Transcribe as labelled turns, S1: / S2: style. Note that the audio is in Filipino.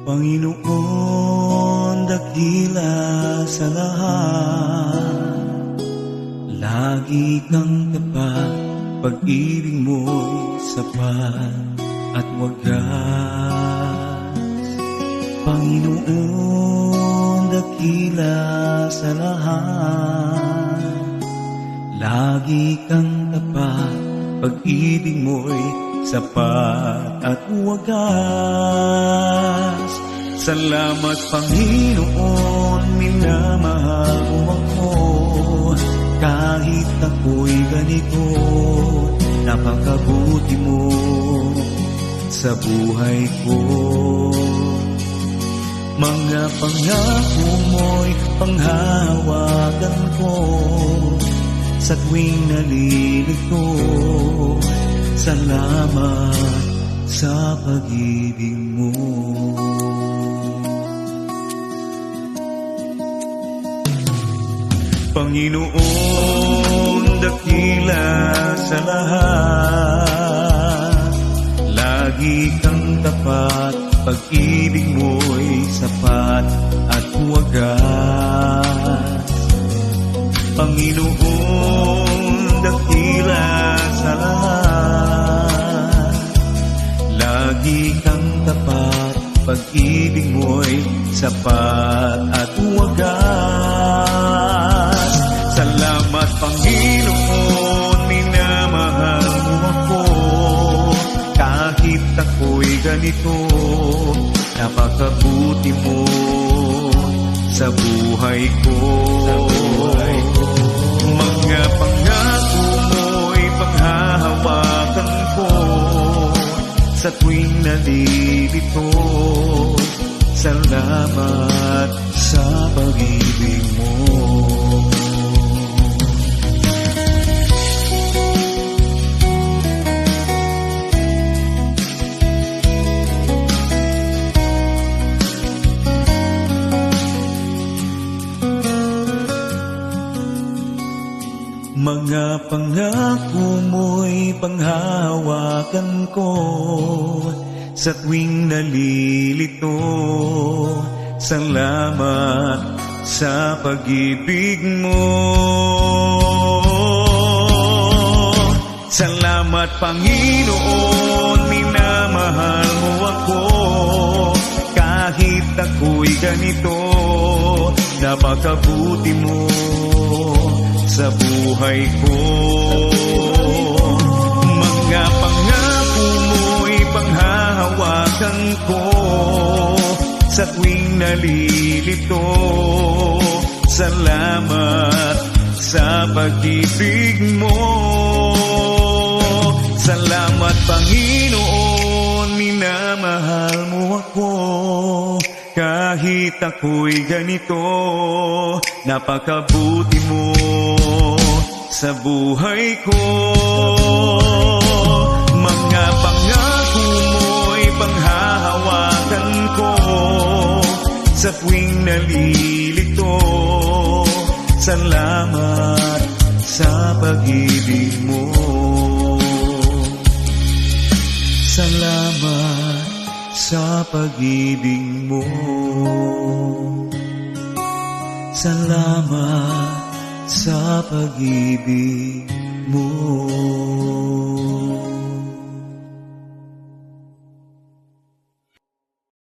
S1: Panginoon, dakila sa lahat, lagi kang tapat, pag-ibig mo'y sapat at wagas. Panginoon, dakila sa lahat, lagi kang tapat, pag-ibig mo'y sapat at wagas. Salamat Panginoon, minamahal mo ako. Kahit ako'y ganito, napakabuti mo sa buhay ko. Mga pangako mo'y panghahawakan ko sa tuwing nalilito. Salamat sa pag-ibig mo. Panginoon, dakila sa lahat, lagi kang tapat, pag-ibig mo'y sapat at wagas. Panginoon, dakila sa lahat, lagi kang tapat, pag-ibig mo'y sapat at wagas. Salamat Panginoon, minamahal mo ako. Kahit ako'y ganito, napakabuti mo sa buhay ko. Mga pangako mo'y panghahawakan ko sa tuwing nalilito. Salamat sa pag-ibig mo. Mga pangako mo'y panghahawakan ko sa tuwing nalilito. Salamat sa pag-ibig mo. Salamat Panginoon, minamahal mo ako. Kahit ako'y ganito, napakabuti mo sa buhay ko. Mga pangako mo'y panghahawakan ko sa tuwing nalilito. Salamat sa pag-ibig mo. Salamat Panginoon, minamahal mo ako. Kahit ako'y ganito, napakabuti mo sa buhay ko. Mga pangako mo'y panghahawakan ko sa tuwing nalilito. Salamat sa pag-ibig mo. Salamat sa pag-ibig mo. Salamat sa pag-ibig mo.